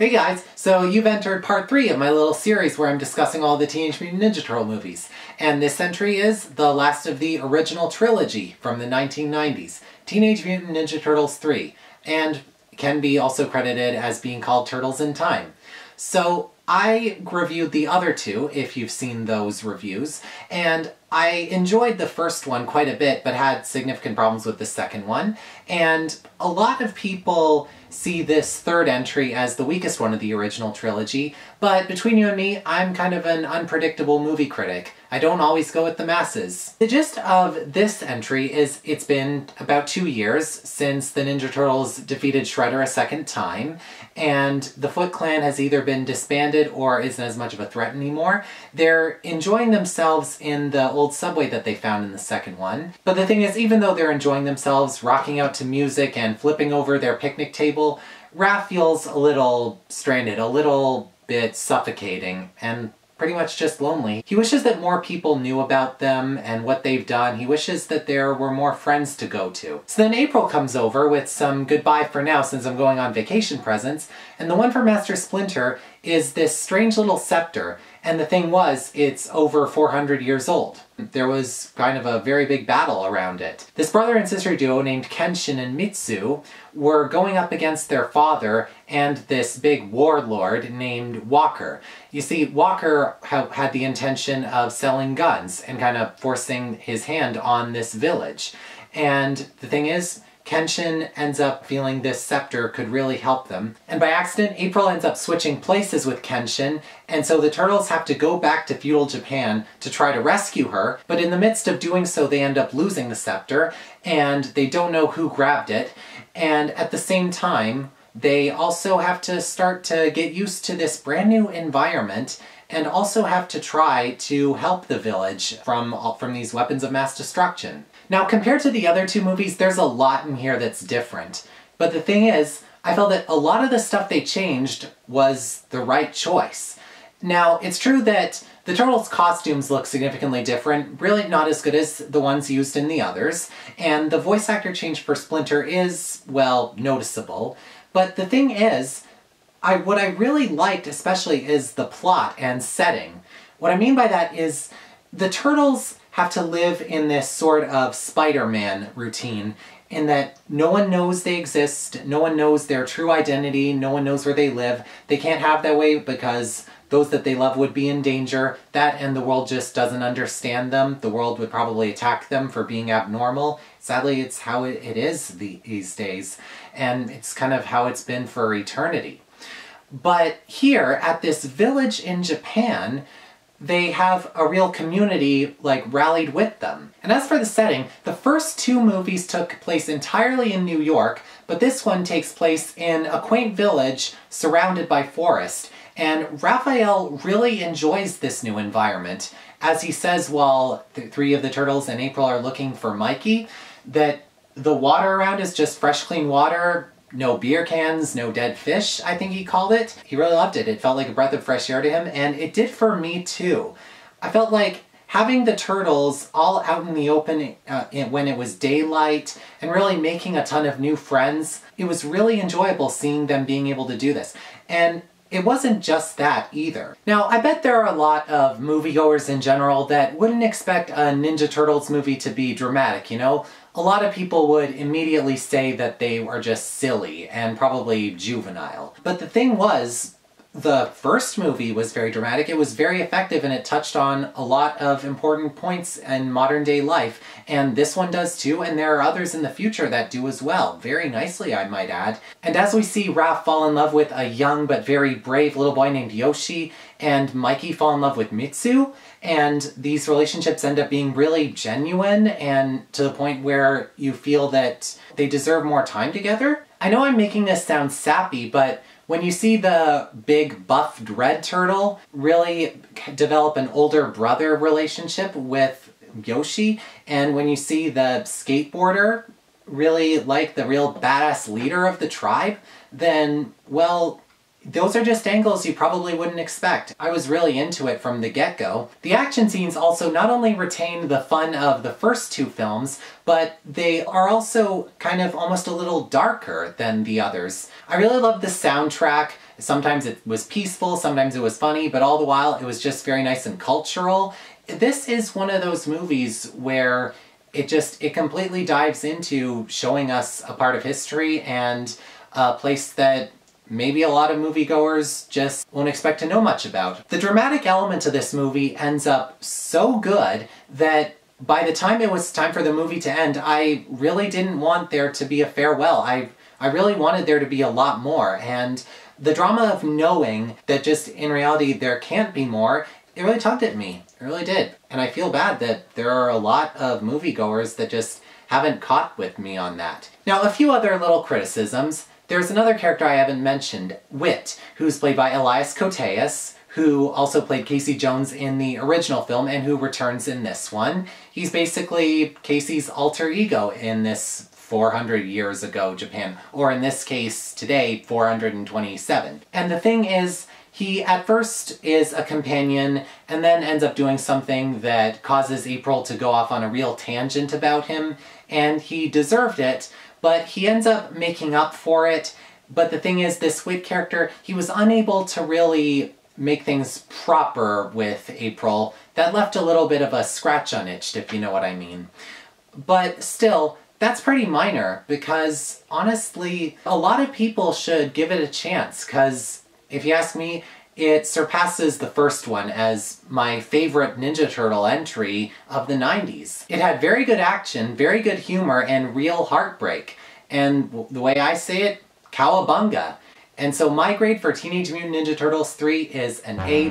Hey guys, so you've entered part 3 of my little series where I'm discussing all the Teenage Mutant Ninja Turtle movies. And this entry is the last of the original trilogy from the 1990s, Teenage Mutant Ninja Turtles 3, and can be also credited as being called Turtles in Time. So I reviewed the other two, if you've seen those reviews, and I enjoyed the first one quite a bit, but had significant problems with the second one. And a lot of people see this third entry as the weakest one of the original trilogy, but between you and me, I'm kind of an unpredictable movie critic. I don't always go with the masses. The gist of this entry is it's been about 2 years since the Ninja Turtles defeated Shredder a second time, and the Foot Clan has either been disbanded or isn't as much of a threat anymore. They're enjoying themselves in the old subway that they found in the second one. But the thing is, even though they're enjoying themselves, rocking out to music and flipping over their picnic table, Raph feels a little stranded, a little bit suffocating, and pretty much just lonely. He wishes that more people knew about them and what they've done. He wishes that there were more friends to go to. So then April comes over with some goodbye for now since I'm going on vacation presents, and the one for Master Splinter is this strange little scepter, and the thing was, it's over 400 years old. There was kind of a very big battle around it. This brother and sister duo named Kenshin and Mitsu were going up against their father and this big warlord named Walker. You see, Walker had the intention of selling guns and kind of forcing his hand on this village. And the thing is, Kenshin ends up feeling this scepter could really help them. And by accident, April ends up switching places with Kenshin, and so the Turtles have to go back to feudal Japan to try to rescue her, but in the midst of doing so they end up losing the scepter, and they don't know who grabbed it, and at the same time, they also have to start to get used to this brand new environment and also have to try to help the village from these weapons of mass destruction. Now, compared to the other two movies, there's a lot in here that's different. But the thing is, I felt that a lot of the stuff they changed was the right choice. Now, it's true that the Turtles' costumes look significantly different, really not as good as the ones used in the others, and the voice actor change for Splinter is, well, noticeable. But the thing is, what I really liked especially is the plot and setting. What I mean by that is the Turtles have to live in this sort of Spider-Man routine in that no one knows they exist, no one knows their true identity, no one knows where they live. They can't have that way because those that they love would be in danger. That and the world just doesn't understand them. The world would probably attack them for being abnormal. Sadly, it's how it is these days, and it's kind of how it's been for eternity. But here, at this village in Japan, they have a real community, rallied with them. And as for the setting, the first two movies took place entirely in New York, but this one takes place in a quaint village surrounded by forest. And Raphael really enjoys this new environment. As he says while the three of the Turtles and April are looking for Mikey, that the water around is just fresh, clean water, no beer cans, no dead fish, I think he called it. He really loved it. It felt like a breath of fresh air to him, and it did for me too. I felt like having the Turtles all out in the open when it was daylight and really making a ton of new friends, it was really enjoyable seeing them being able to do this. And it wasn't just that either. Now, I bet there are a lot of moviegoers in general that wouldn't expect a Ninja Turtles movie to be dramatic, you know? A lot of people would immediately say that they were just silly and probably juvenile. But the thing was, the first movie was very dramatic, it was very effective, and it touched on a lot of important points in modern day life. And this one does too, and there are others in the future that do as well. Very nicely, I might add. And as we see Raph fall in love with a young but very brave little boy named Yoshi, and Mikey fall in love with Mitsu, and these relationships end up being really genuine and to the point where you feel that they deserve more time together. I know I'm making this sound sappy, but when you see the big buffed red turtle really develop an older brother relationship with Yoshi, and when you see the skateboarder really like the real badass leader of the tribe, then, well, those are just angles you probably wouldn't expect. I was really into it from the get-go. The action scenes also not only retain the fun of the first two films, but they are also kind of almost a little darker than the others. I really love the soundtrack. Sometimes it was peaceful, sometimes it was funny, but all the while it was just very nice and cultural. This is one of those movies where it completely dives into showing us a part of history and a place that maybe a lot of moviegoers just won't expect to know much about. The dramatic element of this movie ends up so good that by the time it was time for the movie to end, I really didn't want there to be a farewell. I really wanted there to be a lot more, and the drama of knowing that just in reality there can't be more, it really tugged at me. It really did. And I feel bad that there are a lot of moviegoers that just haven't caught with me on that. Now, a few other little criticisms. There's another character I haven't mentioned, Wit, who's played by Elias Koteas, who also played Casey Jones in the original film and who returns in this one. He's basically Casey's alter ego in this 400 years ago Japan, or in this case today, 427. And the thing is, he at first is a companion and then ends up doing something that causes April to go off on a real tangent about him, and he deserved it, but he ends up making up for it. But the thing is, this Wit character, he was unable to really make things proper with April. That left a little bit of a scratch unitched, if you know what I mean. But still, that's pretty minor, because honestly, a lot of people should give it a chance, because if you ask me, it surpasses the first one as my favorite Ninja Turtle entry of the 90s. It had very good action, very good humor, and real heartbreak. And the way I say it, cowabunga. And so my grade for Teenage Mutant Ninja Turtles 3 is an A-.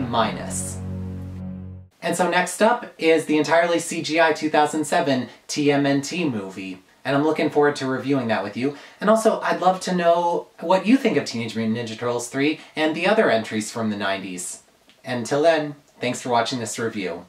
And so next up is the entirely CGI 2007 TMNT movie. And I'm looking forward to reviewing that with you. And also, I'd love to know what you think of Teenage Mutant Ninja Turtles 3 and the other entries from the 90s. Until then, thanks for watching this review.